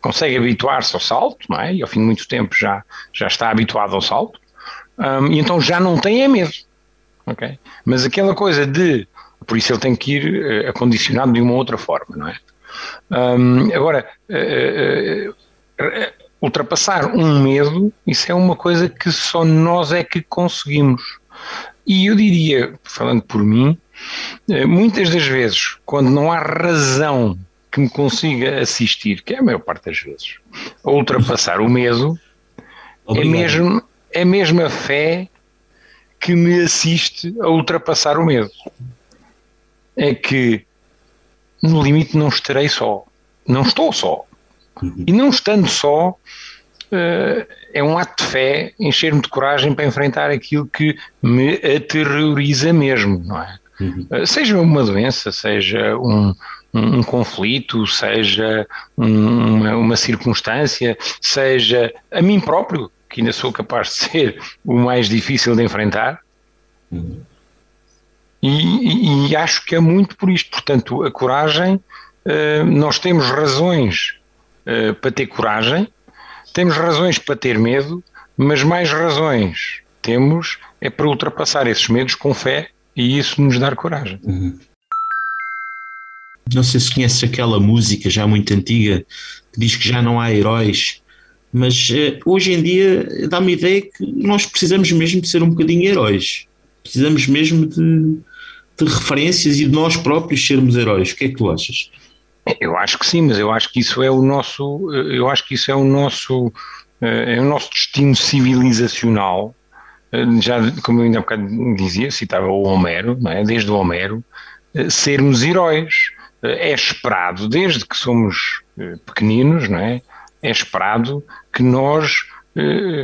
consegue habituar-se ao salto, não é? E ao fim de muito tempo já está habituado ao salto, e então já não tem medo. Okay? Mas aquela coisa por isso ele tem que ir acondicionado de uma outra forma, não é? Agora, ultrapassar um medo, isso é uma coisa que só nós é que conseguimos. E eu diria, falando por mim, muitas das vezes, quando não há razão que me consiga assistir, que é a maior parte das vezes, a ultrapassar o medo, é mesmo a fé que me assiste a ultrapassar o medo. É que no limite não estarei só, não estou só, e não estando só é um ato de fé, encher-me de coragem para enfrentar aquilo que me aterroriza mesmo, não é? Seja uma doença, seja um conflito, seja uma circunstância, seja a mim próprio, que ainda sou capaz de ser o mais difícil de enfrentar. E acho que é muito por isto. Portanto, a coragem, nós temos razões para ter coragem, temos razões para ter medo, mas mais razões temos é para ultrapassar esses medos com fé e isso nos dar coragem. Não sei se conheces aquela música já muito antiga que diz que já não há heróis, mas hoje em dia dá-me a ideia que nós precisamos mesmo de ser um bocadinho heróis. Precisamos mesmo de referências e de nós próprios sermos heróis. O que é que tu achas? Eu acho que sim, mas eu acho que isso é o nosso, é o nosso destino civilizacional. Já, como eu ainda há bocado dizia, citava o Homero, não é? Desde o Homero, sermos heróis. É esperado, desde que somos pequeninos, não é? É esperado que nós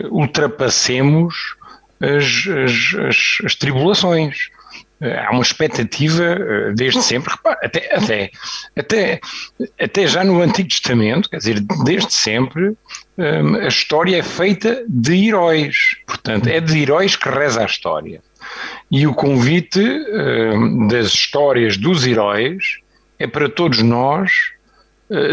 ultrapassemos as tribulações. Há uma expectativa desde sempre, até já no Antigo Testamento, quer dizer, desde sempre, a história é feita de heróis. Portanto, é de heróis que reza a história. E o convite das histórias dos heróis é para todos nós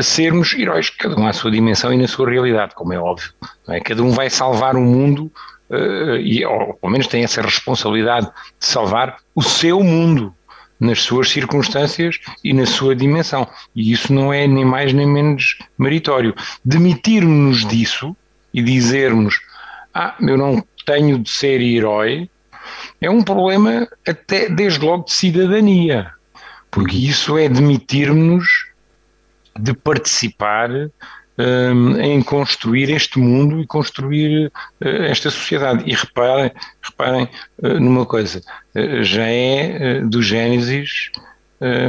sermos heróis, cada um à sua dimensão e na sua realidade, como é óbvio. Não é? Cada um vai salvar o mundo ou pelo menos tem essa responsabilidade de salvar o seu mundo nas suas circunstâncias e na sua dimensão. E isso não é nem mais nem menos meritório. Demitirmos-nos disso e dizermos eu não tenho de ser herói, é um problema até desde logo de cidadania, porque isso é demitir-nos de participar em construir este mundo e construir esta sociedade. E reparem numa coisa, já é do Gênesis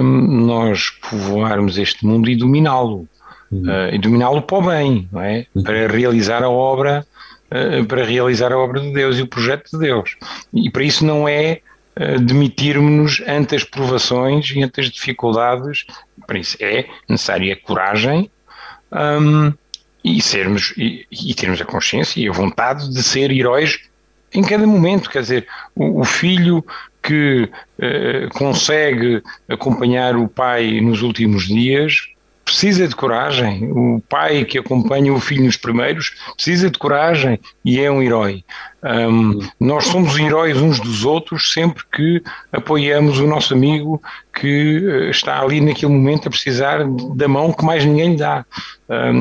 nós povoarmos este mundo e dominá-lo, e dominá-lo para o bem, não é? Para realizar a obra de Deus e o projeto de Deus. E para isso não é demitirmos-nos ante as provações e ante as dificuldades. Para isso é necessária coragem, e termos a consciência e a vontade de ser heróis em cada momento. Quer dizer, o filho que consegue acompanhar o pai nos últimos dias precisa de coragem. O pai que acompanha o filho nos primeiros precisa de coragem e é um herói. Nós somos heróis uns dos outros sempre que apoiamos o nosso amigo que está ali naquele momento a precisar da mão que mais ninguém lhe dá.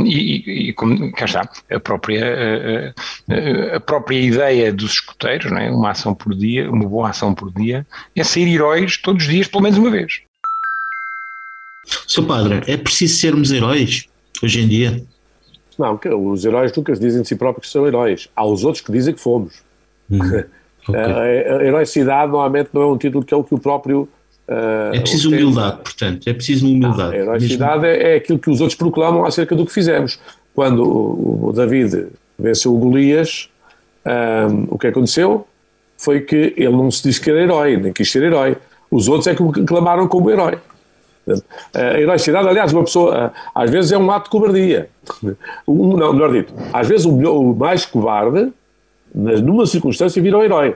E como cá está, a própria ideia dos escoteiros, não é? Uma ação por dia, uma boa ação por dia, é ser heróis todos os dias, pelo menos uma vez. Sr. Padre, é preciso sermos heróis hoje em dia? Não, os heróis nunca dizem de si próprios que são heróis. Há os outros que dizem que fomos. Okay. A heroicidade normalmente não é um título que é o que o próprio É preciso humildade, portanto, é preciso humildade. A heroicidade é aquilo que os outros proclamam acerca do que fizemos. Quando o David venceu o Golias, o que aconteceu foi que ele não se disse que era herói, nem quis ser herói. Os outros é que o clamaram como herói. A heroicidade, aliás, uma pessoa, às vezes é um ato de cobardia. Não, melhor dito, às vezes o mais cobarde, numa circunstância, vira um herói.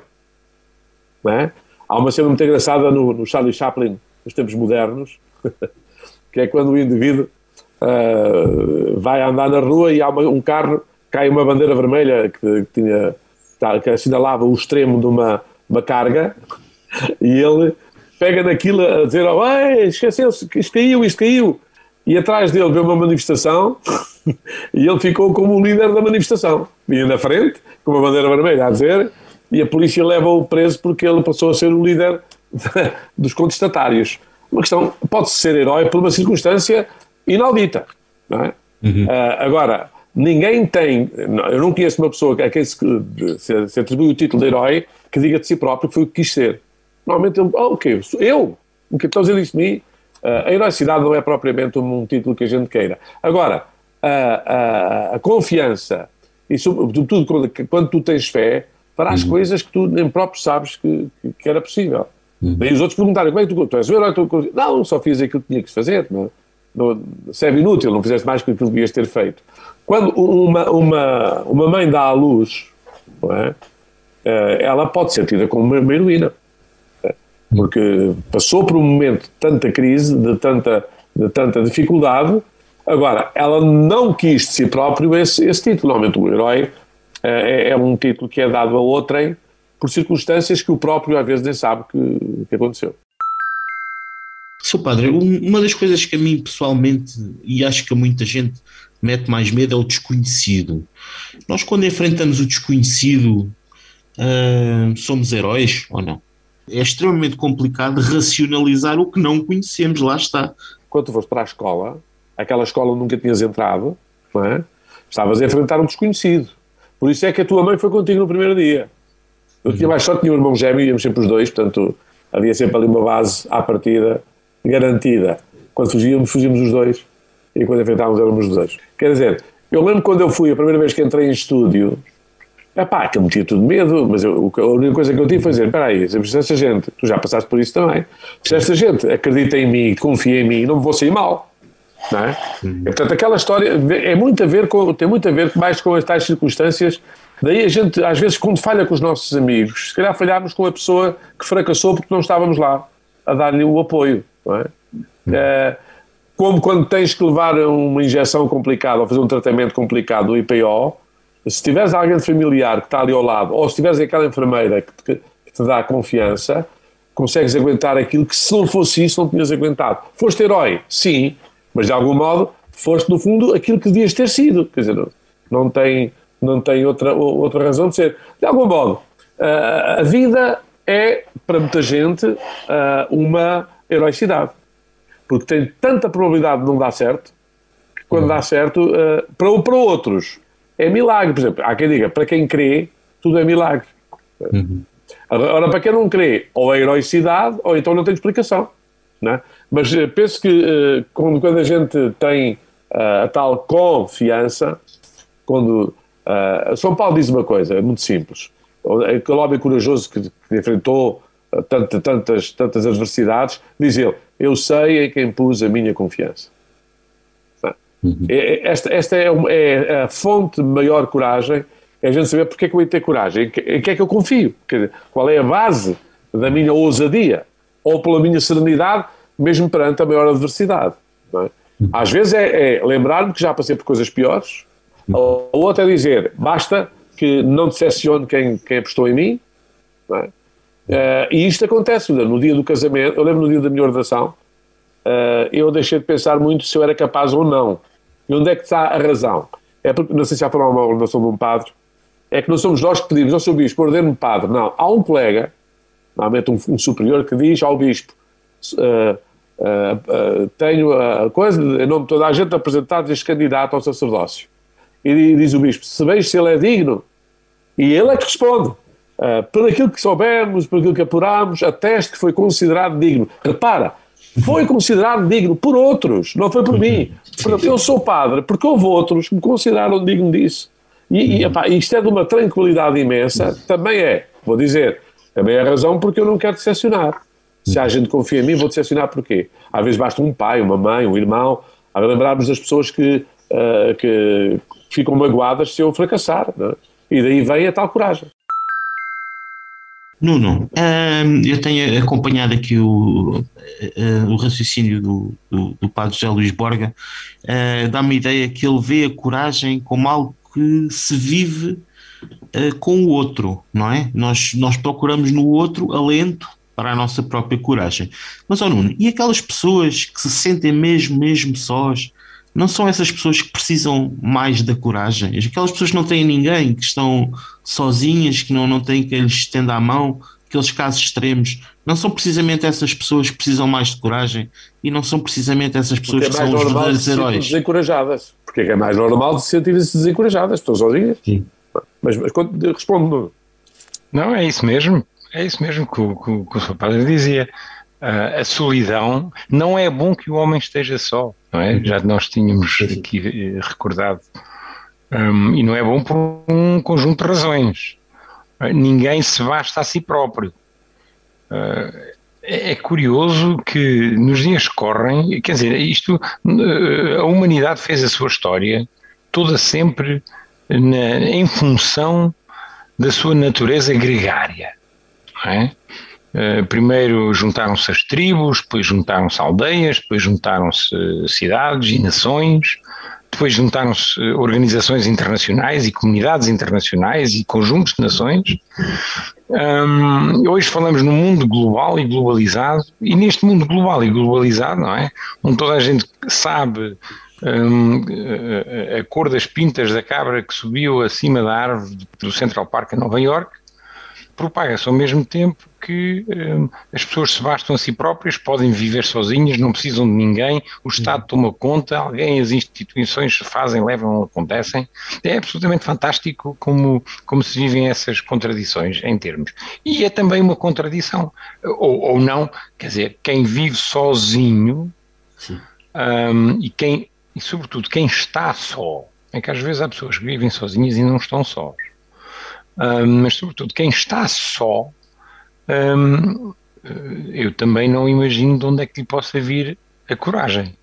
Não é? Há uma cena muito engraçada no Charlie Chaplin, nos tempos modernos, que é quando o indivíduo vai andar na rua e há um carro, cai uma bandeira vermelha que assinalava o extremo de uma carga, e ele pega naquilo a dizer: esqueceu-se, isto caiu. E atrás dele vê uma manifestação e ele ficou como o líder da manifestação. Vinha na frente, com uma bandeira vermelha a dizer, e a polícia leva-o preso porque ele passou a ser o líder dos contestatários. Uma questão, pode-se ser herói por uma circunstância inaudita, não é? Agora, ninguém tem, eu não conheço uma pessoa a quem se atribui o título de herói que diga de si próprio que foi o que quis ser. Normalmente ele, o quê? Eu? O que estão a dizer isso de mim? A heroicidade não é propriamente um título que a gente queira. Agora, a confiança, e sobretudo quando tu tens fé, farás coisas que tu nem próprio sabes que era possível. Daí os outros perguntarem: como é que tu és o herói? Não, só fiz aquilo que tinha que fazer. Se é inútil, não fizeste mais que aquilo que devias ter feito. Quando uma mãe dá à luz, não é? Ela pode ser tida como uma heroína, porque passou por um momento de tanta crise, de tanta dificuldade. Agora, ela não quis de si próprio esse título. Normalmente o herói é um título que é dado a outrem por circunstâncias que o próprio às vezes nem sabe que aconteceu. Sr. Padre, uma das coisas que a mim pessoalmente, e acho que a muita gente mete mais medo, é o desconhecido. Nós, quando enfrentamos o desconhecido, somos heróis ou não? É extremamente complicado racionalizar o que não conhecemos, lá está. Quando tu foste para a escola, aquela escola onde nunca tinhas entrado, não é? Estavas a enfrentar um desconhecido. Por isso é que a tua mãe foi contigo no primeiro dia. Eu tinha mais sorte, tinha um irmão gêmeo, íamos sempre os dois, portanto havia sempre ali uma base à partida garantida. Quando fugíamos os dois, e quando enfrentávamos éramos os dois. Quer dizer, eu lembro quando eu fui, a primeira vez que entrei em estúdio, que eu me tinha tudo medo, mas a única coisa que eu tive foi dizer: espera aí, se esta gente, tu já passaste por isso também, se esta gente acredita em mim, confia em mim, não me vou sair mal. Não é? Portanto, aquela história tem muito a ver mais com as tais circunstâncias. Daí a gente, às vezes, quando falha com os nossos amigos, se calhar falhámos com a pessoa que fracassou porque não estávamos lá a dar-lhe o apoio, não é? Como quando tens que levar uma injeção complicada ou fazer um tratamento complicado do IPO, se tiveres alguém familiar que está ali ao lado, ou se tiveres aquela enfermeira que te dá confiança, consegues aguentar aquilo que, se não fosse isso, não tinhas aguentado. Foste herói, sim, mas de algum modo foste, no fundo, aquilo que devias ter sido. Quer dizer, não tem outra razão de ser. De algum modo, a vida é, para muita gente, uma heroicidade. Porque tem tanta probabilidade de não dar certo, que quando dá certo, para outros, é milagre. Por exemplo, há quem diga: para quem crê, tudo é milagre. Agora, para quem não crê, ou é heroicidade, ou então não tem explicação. Não é? Mas penso que quando a gente tem a tal confiança, quando São Paulo diz uma coisa, é muito simples: aquele homem corajoso que enfrentou tantas adversidades, diz ele: eu sei em quem pus a minha confiança. Esta é a fonte de maior coragem, é a gente saber porque é que eu ia ter coragem, em que é que eu confio, qual é a base da minha ousadia, ou pela minha serenidade, mesmo perante a maior adversidade. Não é? Às vezes é lembrar-me que já passei por coisas piores, ou outra é dizer: basta que não decepcione quem apostou em mim. Não é? E isto acontece no dia do casamento. Eu lembro, no dia da minha ordenação, eu deixei de pensar muito se eu era capaz ou não. E onde é que está a razão? É porque, não sei se já falou uma ordenação de um padre, é que não somos nós que pedimos: ó Sr. Bispo, ordene-me padre. Não, há um colega, normalmente um superior, que diz ao Bispo: tenho a coisa, em nome de toda a gente, apresentado este candidato ao sacerdócio. E diz o Bispo: se vejo se ele é digno. E ele é que responde. por aquilo que soubemos, por aquilo que apurámos, ateste que foi considerado digno. Repara, foi considerado digno por outros, não foi por mim. Eu sou padre porque houve outros que me consideraram digno disso. E isto é de uma tranquilidade imensa. Também vou dizer, também é a razão porque eu não quero decepcionar. Se a gente confia em mim, vou decepcionar porquê? Às vezes basta um pai, uma mãe, um irmão, a lembrarmos das pessoas que ficam magoadas se eu fracassar, não é? E daí vem a tal coragem. Nuno, eu tenho acompanhado aqui o raciocínio do padre José Luís Borga. Dá-me a ideia que ele vê a coragem como algo que se vive com o outro, não é? Nós procuramos no outro alento para a nossa própria coragem. Mas, Nuno, e aquelas pessoas que se sentem mesmo sós? Não são essas pessoas que precisam mais da coragem? Aquelas pessoas que não têm ninguém, que estão sozinhas, que não têm quem lhes estenda a mão, aqueles casos extremos, não são precisamente essas pessoas que precisam mais de coragem e não são precisamente essas pessoas que são os verdadeiros heróis? Desencorajadas. Porque é mais normal de se sentirem-se desencorajadas, estão sozinhas. Sim. Mas respondo. Não, é isso mesmo. É isso mesmo que o seu padre dizia. A solidão, não é bom que o homem esteja só, não é? Já nós tínhamos aqui recordado. E não é bom por um conjunto de razões. Ninguém se basta a si próprio. É curioso que nos dias que correm, quer dizer, a humanidade fez a sua história toda sempre em função da sua natureza gregária, não é? Primeiro juntaram-se as tribos, depois juntaram-se aldeias, depois juntaram-se cidades e nações, depois juntaram-se organizações internacionais e comunidades internacionais e conjuntos de nações. Hoje falamos num mundo global e globalizado, e neste mundo global e globalizado, não é? Onde toda a gente sabe a cor das pintas da cabra que subiu acima da árvore do Central Park em Nova Iorque, propaga-se ao mesmo tempo que as pessoas se bastam a si próprias, podem viver sozinhas, não precisam de ninguém, o Estado toma conta, as instituições fazem, levam, acontecem. É absolutamente fantástico como se vivem essas contradições em termos. E é também uma contradição, ou não, quer dizer, quem vive sozinho e sobretudo quem está só, é que às vezes há pessoas que vivem sozinhas e não estão sós. Mas sobretudo quem está só, eu também não imagino de onde é que lhe possa vir a coragem.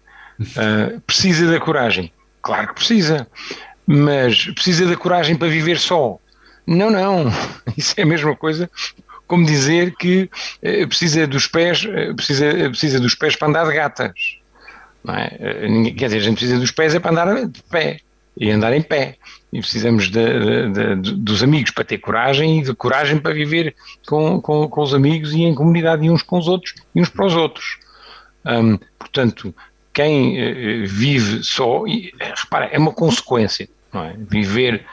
Precisa da coragem? Claro que precisa, mas precisa da coragem para viver só? Não, isso é a mesma coisa como dizer que precisa dos pés para andar de gatas, não é? Quer dizer, a gente precisa dos pés para andar de pé e andar em pé. E precisamos dos amigos para ter coragem e de coragem para viver com os amigos e em comunidade e uns com os outros e uns para os outros. Portanto, quem vive só, repara, é uma consequência, não é? Viver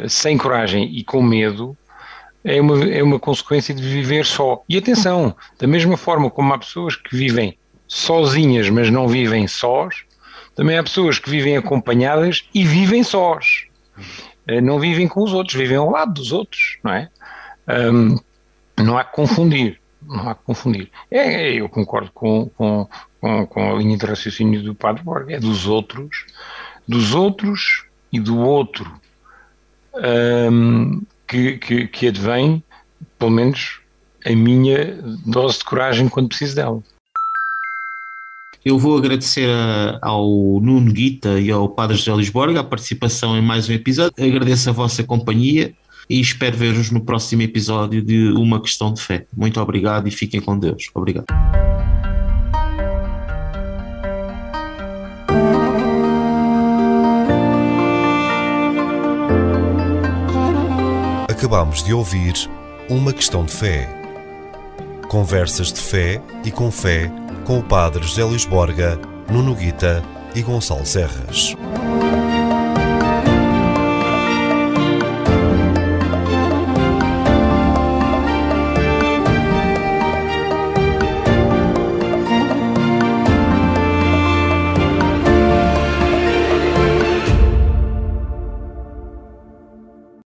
sem coragem e com medo é uma consequência de viver só. E atenção, da mesma forma como há pessoas que vivem sozinhas mas não vivem sós, também há pessoas que vivem acompanhadas e vivem sós. Não vivem com os outros, vivem ao lado dos outros, não é? Não há que confundir. Eu concordo com a linha de raciocínio do Padre Borga, é dos outros e do outro que advém, pelo menos, a minha dose de coragem quando preciso dela. Eu vou agradecer ao Nuno Guita e ao Padre José Luís Borga a participação em mais um episódio. Agradeço a vossa companhia e espero ver-vos no próximo episódio de Uma Questão de Fé. Muito obrigado e fiquem com Deus. Obrigado. Acabamos de ouvir Uma Questão de Fé. Conversas de fé e com fé com o Padre José Luís Borga, Nuno Guita e Gonçalo Serras.